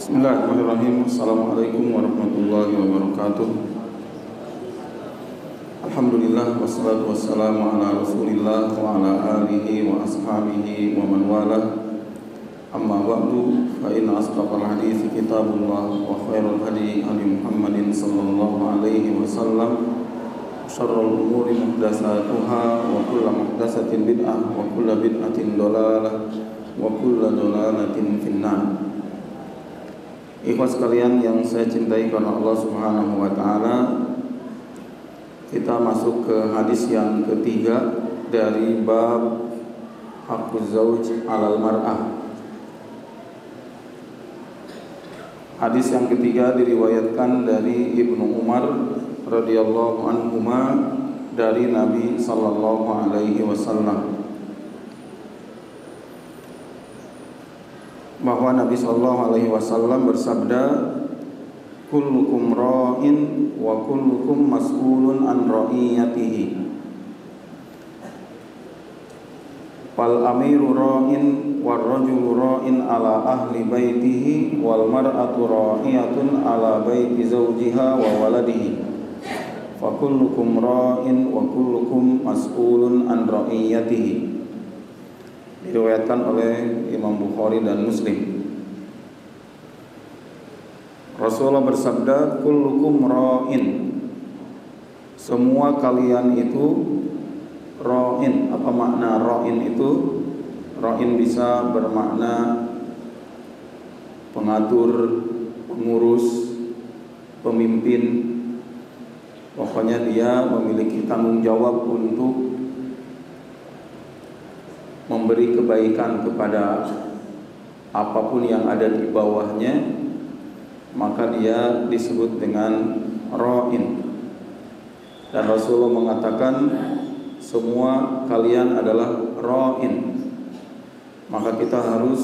Bismillahirrahmanirrahim. Assalamualaikum warahmatullahi wabarakatuh. Alhamdulillah wassalatu wassalamu ala Rasulillah wa ala alihi wa ashabihi wa man walah. Amma ba'du, fa inna asdaqal hadits kitabullah wa khairul hadi hadi Muhammadin sallallahu alaihi wasallam. Syarrul umuri muhdatsatuha wa kullu muhdatsatin bid'ah wa kullu bid'atin dhalalah wa kullu dhalalatin finnar. Ikhwas sekalian yang saya cintai karena Allah Subhanahu wa taala, kita masuk ke hadis yang ketiga dari bab haqquz zauj 'alal mar'ah. Hadis yang ketiga diriwayatkan dari Ibnu Umar radhiyallahu anhuma dari Nabi sallallahu alaihi wasallam, bahwa Nabi sallallahu alaihi wasallam bersabda, kullukum ra'in wa kullukum mas'ulun an ra'iyatihi. Fal amiru ra'in war rajulu ra'in ala ahli baitihi wal mar'atu ra'iyatun ala baiti zawjiha wa waladihi. Fa kullukum ra'in wa kullukum mas'ulun an ra'iyatihi. Diriwayatkan oleh Imam Bukhari dan Muslim. Rasulullah bersabda, kullukum ra'in, semua kalian itu ra'in. Apa makna ra'in itu? Ra'in bisa bermakna pengatur, pengurus, pemimpin. Pokoknya dia memiliki tanggung jawab untuk memberi kebaikan kepada apapun yang ada di bawahnya, maka dia disebut dengan ra'in. Dan Rasulullah mengatakan, semua kalian adalah ra'in. Maka kita harus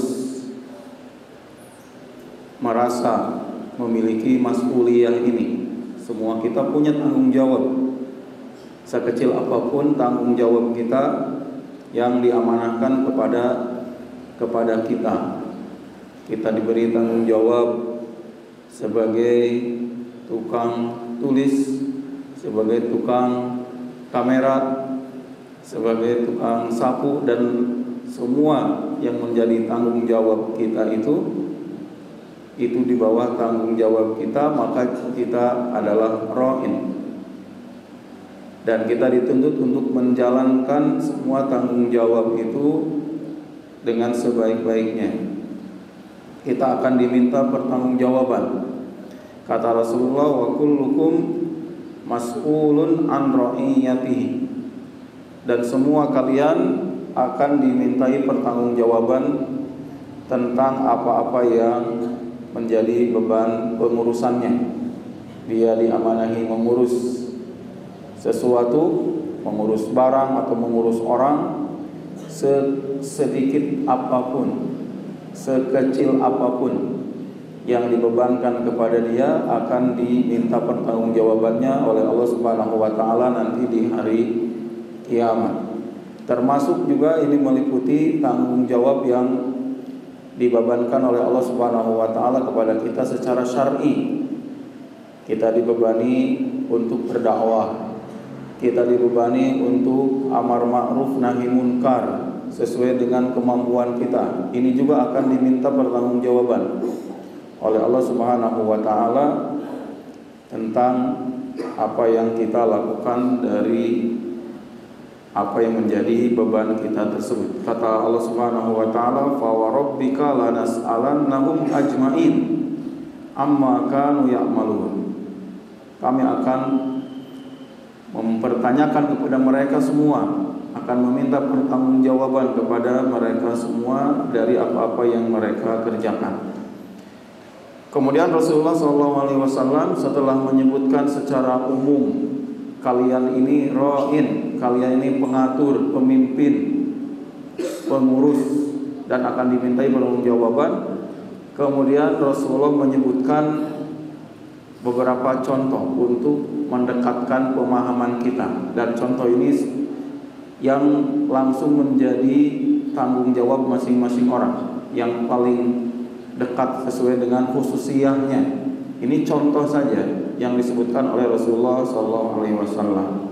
merasa memiliki mas'uliyah ini. Semua kita punya tanggung jawab. Sekecil apapun tanggung jawab kita yang diamanahkan kepada kita. Kita diberi tanggung jawab sebagai tukang tulis, sebagai tukang kamera, sebagai tukang sapu, dan semua yang menjadi tanggung jawab kita itu di bawah tanggung jawab kita, maka kita adalah ra'in. Dan kita dituntut untuk menjalankan semua tanggung jawab itu dengan sebaik-baiknya. Kita akan diminta pertanggungjawaban. Kata Rasulullah, wa kullukum mas'ulun an ra'iyatihi. Dan semua kalian akan dimintai pertanggungjawaban tentang apa-apa yang menjadi beban pengurusannya. Dia diamanahi mengurus sesuatu, mengurus barang atau mengurus orang, sedikit apapun, sekecil apapun yang dibebankan kepada dia akan diminta pertanggungjawabannya oleh Allah Subhanahu wa taala nanti di hari kiamat. Termasuk juga ini meliputi tanggung jawab yang dibebankan oleh Allah Subhanahu wa taala kepada kita secara syar'i. Kita dibebani untuk berdakwah. Kita dibebani untuk amar ma'ruf nahi munkar sesuai dengan kemampuan kita. Ini juga akan diminta pertanggungjawaban oleh Allah Subhanahu wa taala tentang apa yang kita lakukan dari apa yang menjadi beban kita tersebut. Kata Allah Subhanahu wa taala, fa wa rabbika lanas'alannahum ajmain amma kanu ya'malun. Kami akan mempertanyakan kepada mereka semua, akan meminta pertanggungjawaban kepada mereka semua dari apa-apa yang mereka kerjakan. Kemudian Rasulullah SAW setelah menyebutkan secara umum, kalian ini ra'in, kalian ini pengatur, pemimpin, pengurus, dan akan dimintai pertanggungjawaban. Kemudian Rasulullah menyebutkan beberapa contoh untuk mendekatkan pemahaman kita, dan contoh ini yang langsung menjadi tanggung jawab masing-masing orang. Yang paling dekat sesuai dengan khususiyahnya. Ini contoh saja yang disebutkan oleh Rasulullah SAW.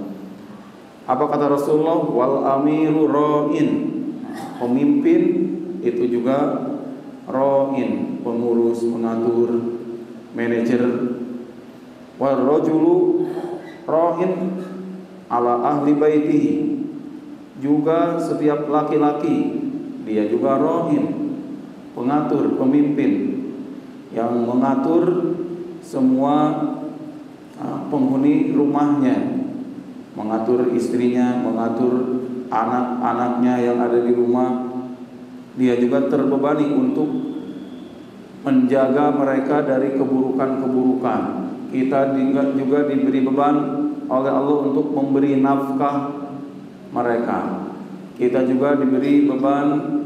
Apa kata Rasulullah? Wal amiru ra'in. Pemimpin itu juga ra'in, pengurus, pengatur, manajer. Wal rajulu ra'in ala ahli baitihi. Juga setiap laki-laki dia juga ra'in, pengatur, pemimpin yang mengatur semua penghuni rumahnya, mengatur istrinya, mengatur anak-anaknya yang ada di rumah. Dia juga terbebani untuk menjaga mereka dari keburukan-keburukan. Kita juga diberi beban oleh Allah untuk memberi nafkah mereka. Kita juga diberi beban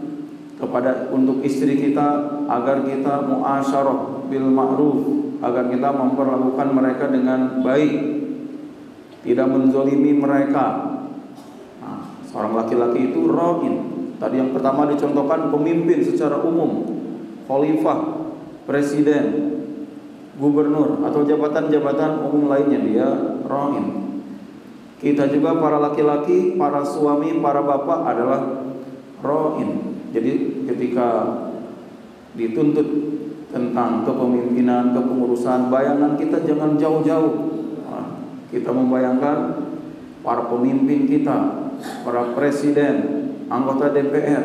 untuk istri kita agar kita muasyarah bil ma'ruf, agar kita memperlakukan mereka dengan baik, tidak menzolimi mereka. Seorang laki-laki itu ra'in. Tadi yang pertama dicontohkan pemimpin secara umum, khalifah, presiden, gubernur atau jabatan-jabatan umum lainnya, dia ra'in. Kita juga para laki-laki, para suami, para bapak adalah ra'in. Jadi ketika dituntut tentang kepemimpinan, kepengurusan, bayangan kita jangan jauh-jauh. Kita membayangkan para pemimpin kita, para presiden, anggota DPR.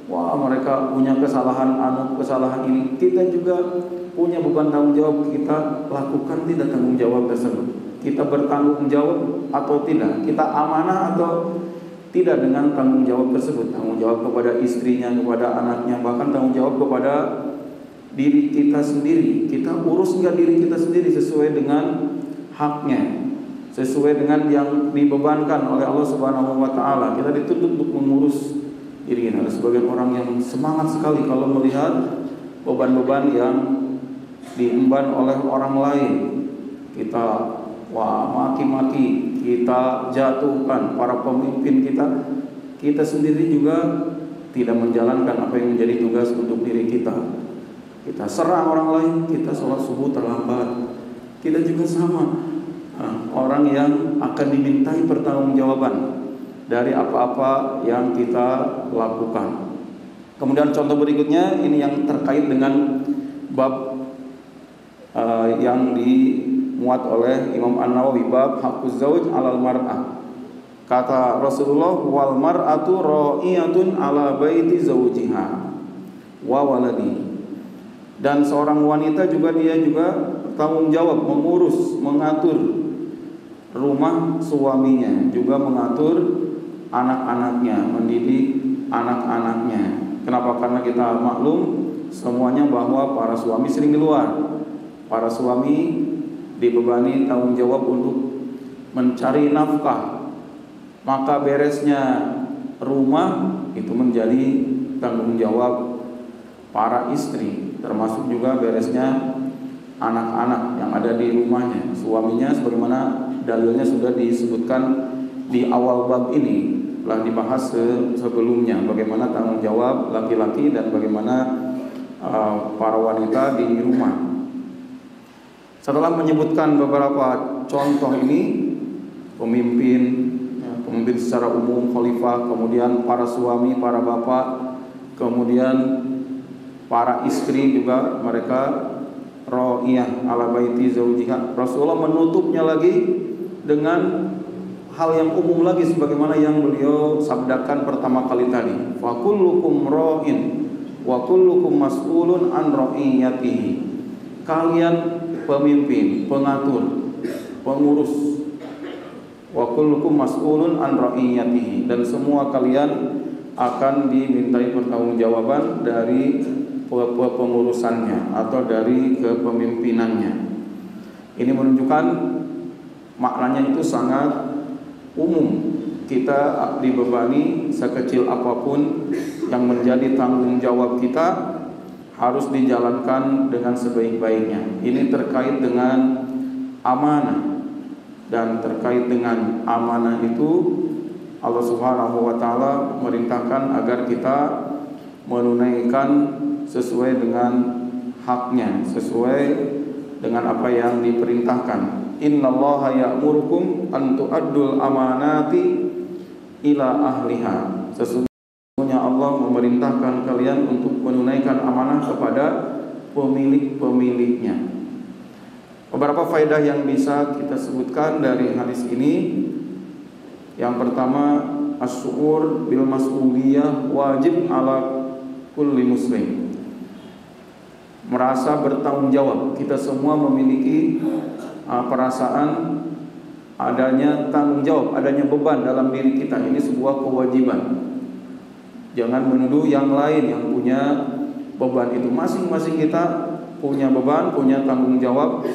Wah, mereka punya kesalahan kesalahan ini. Kita juga punya beban tanggung jawab. Kita lakukan tidak tanggung jawab tersebut. Kita bertanggung jawab atau tidak? Kita amanah atau tidak dengan tanggung jawab tersebut? Tanggung jawab kepada istrinya, kepada anaknya, bahkan tanggung jawab kepada diri kita sendiri. Kita urus nggak diri kita sendiri sesuai dengan haknya, sesuai dengan yang dibebankan oleh Allah Subhanahu wa taala. Kita dituntut untuk mengurus diri kita. Ada sebagian orang yang semangat sekali kalau melihat beban-beban yang diemban oleh orang lain. Kita maki-maki, kita jatuhkan para pemimpin kita. Kita sendiri juga tidak menjalankan apa yang menjadi tugas untuk diri kita. Kita serang orang lain, kita sholat subuh terlambat. Kita juga sama, orang yang akan dimintai pertanggungjawaban dari apa-apa yang kita lakukan. Kemudian contoh berikutnya, ini yang terkait dengan bab yang dimuat oleh Imam An-Nawawi, bab haqquz zauj 'alal mar'ah. Kata Rasulullah, wal mar'atu ra'iyatun 'ala baiti zawjiha wa waladi. Dan seorang wanita juga dia juga tanggung jawab mengurus, mengatur rumah suaminya, juga mengatur anak-anaknya, mendidik anak-anaknya. Kenapa? Karena kita maklum semuanya bahwa para suami sering di luar. Para suami dibebani tanggung jawab untuk mencari nafkah. Maka beresnya rumah itu menjadi tanggung jawab para istri, termasuk juga beresnya anak-anak yang ada di rumahnya. Suaminya sebagaimana dalilnya sudah disebutkan di awal bab ini, telah dibahas sebelumnya, bagaimana tanggung jawab laki-laki dan bagaimana para wanita di rumah. Setelah menyebutkan beberapa contoh ini, pemimpin secara umum, khalifah, kemudian para suami, para bapak, kemudian para istri juga mereka ra'iyah 'ala baiti zaujiha. Rasulullah menutupnya lagi dengan hal yang umum lagi sebagaimana yang beliau sabdakan pertama kali tadi. Fa kullukum ra'in wa kullukum mas'ulun an ra'iyatihi. Kalian pemimpin, pengatur, pengurus. Wa kullukum mas'ulun an ra'iyatihi, dan semua kalian akan dimintai pertanggungjawaban dari pengurusannya atau dari kepemimpinannya. Ini menunjukkan maknanya itu sangat umum. Kita dibebani sekecil apapun yang menjadi tanggung jawab kita harus dijalankan dengan sebaik-baiknya. Ini terkait dengan amanah. Dan terkait dengan amanah itu Allah Subhanahu wa taala merintahkan agar kita menunaikan sesuai dengan haknya sesuai dengan apa yang diperintahkan. Innallaha ya'murukum an tu'addul amanati ila ahliha. Sesungguhnya Allah memerintahkan kalian untuk menunaikan amanah kepada pemilik-pemiliknya. Beberapa faedah yang bisa kita sebutkan dari hadis ini. Yang pertama, as-syu'ur bil mas'uliyah wajib ala kulli muslim. Merasa bertanggung jawab. Kita semua memiliki perasaan adanya tanggung jawab, adanya beban dalam diri kita. Ini sebuah kewajiban. Jangan menuduh yang lain yang punya beban itu. Masing-masing kita punya beban, punya tanggung jawab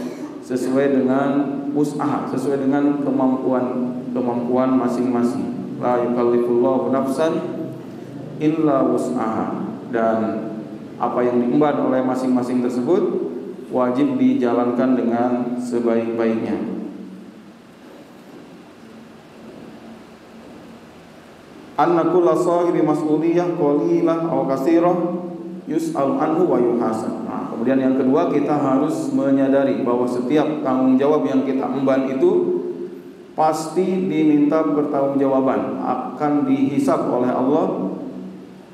sesuai dengan usaha, sesuai dengan kemampuan masing-masing. La yukallifullahu nafsan illa wus'aha. Dan apa yang diemban oleh masing-masing tersebut wajib dijalankan dengan sebaik-baiknya. Anna kulla sahibi mas'uliyah qalilah aw katsirah yus'al anhu wa yuhasab. Nah, kemudian yang kedua, kita harus menyadari bahwa setiap tanggung jawab yang kita emban itu pasti diminta pertanggungjawaban, akan dihisab oleh Allah,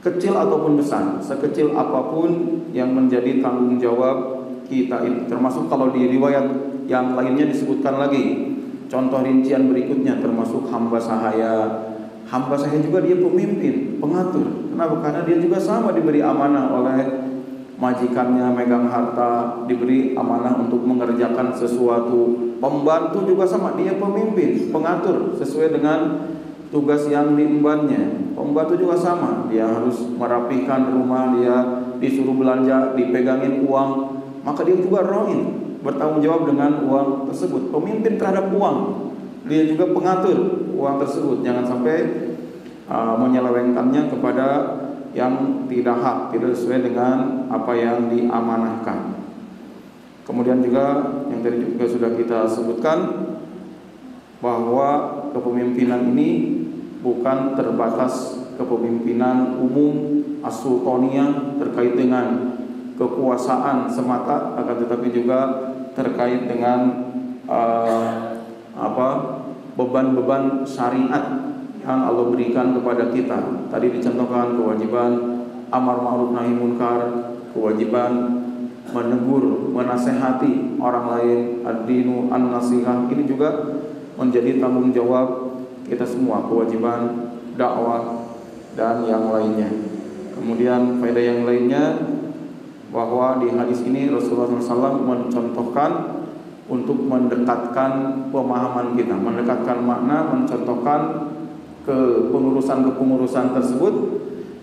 kecil ataupun besar, sekecil apapun yang menjadi tanggung jawab kita itu. Termasuk kalau di riwayat yang lainnya disebutkan lagi contoh rincian berikutnya, termasuk hamba sahaya. Hamba sahaya juga dia pemimpin, pengatur. Kenapa? Karena dia juga sama diberi amanah oleh majikannya, megang harta, diberi amanah untuk mengerjakan sesuatu. Pembantu juga sama, dia pemimpin, pengatur sesuai dengan tugas yang diembannya. Pembantu juga sama, dia harus merapikan rumah, dia disuruh belanja, dipegangin uang, maka dia juga roin, bertanggung jawab dengan uang tersebut. Pemimpin terhadap uang, dia juga pengatur uang tersebut. Jangan sampai menyelewengkannya kepada yang tidak hak, tidak sesuai dengan apa yang diamanahkan. Kemudian juga yang tadi juga sudah kita sebutkan bahwa kepemimpinan ini bukan terbatas kepemimpinan umum as-sultaniyah terkait dengan kekuasaan semata, akan tetapi juga terkait dengan beban-beban syariat yang Allah berikan kepada kita. Tadi dicontohkan kewajiban amar ma'ruf nahi munkar, kewajiban menegur, menasehati orang lain, ad-dinu an-nasihah. Ini juga menjadi tanggung jawab kita semua, kewajiban dakwah dan yang lainnya. Kemudian faedah yang lainnya, bahwa di hadis ini Rasulullah SAW mencontohkan untuk mendekatkan pemahaman kita, mendekatkan makna, mencontohkan kepengurusan tersebut,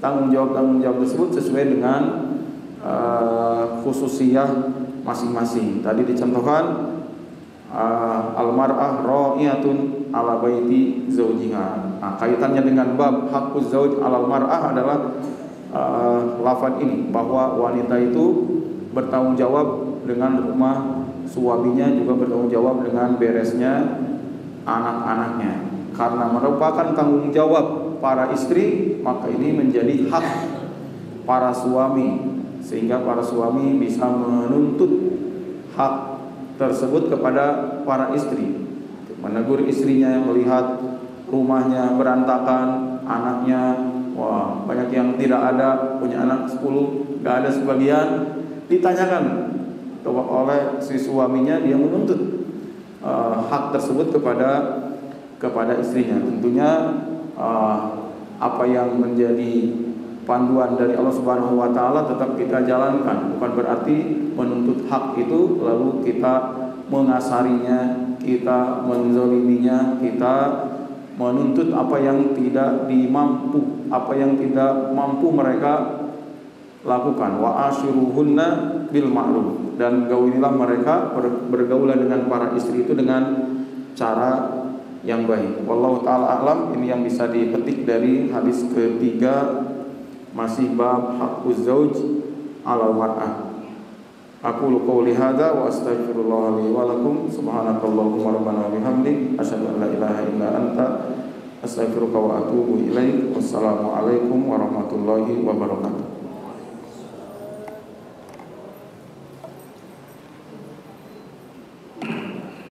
tanggung jawab tersebut sesuai dengan khususiyah masing-masing. Tadi dicontohkan al-mar'ah ra'iyatun ala baiti zaujiha. Nah, kaitannya dengan bab haqquz zauj 'alal mar'ah adalah lafaz ini, bahwa wanita itu bertanggung jawab dengan rumah suaminya, juga bertanggung jawab dengan beresnya anak-anaknya. Karena merupakan tanggung jawab para istri, maka ini menjadi hak para suami, sehingga para suami bisa menuntut hak tersebut kepada para istri. Menegur istrinya, melihat rumahnya berantakan, anaknya banyak yang tidak ada, punya anak 10, gak ada sebagian, ditanyakan oleh si suaminya, dia menuntut hak tersebut kepada istrinya. Tentunya apa yang menjadi panduan dari Allah Subhanahu wa taala tetap kita jalankan. Bukan berarti menuntut hak itu lalu kita mengasarinya, kita menzaliminya, kita menuntut apa yang tidak mampu mereka lakukan. Wa ashiruhunna bil ma'ruf. Dan gaulilah mereka, bergaulan dengan para istri itu dengan cara yang baik. Wallahu ta'ala a'lam. Ini yang bisa dipetik dari hadis ketiga, masih bab haqquz zauj 'alal mar'ah. Aqulu qouli hadza wa astaghfirullah li wa lakum. Subhanakallahumma rabbana wa bihamdik asyhadu an la ilaha illa anta astaghfiruka wa atubu ilaik. Wassalamu alaikum warahmatullahi wabarakatuh.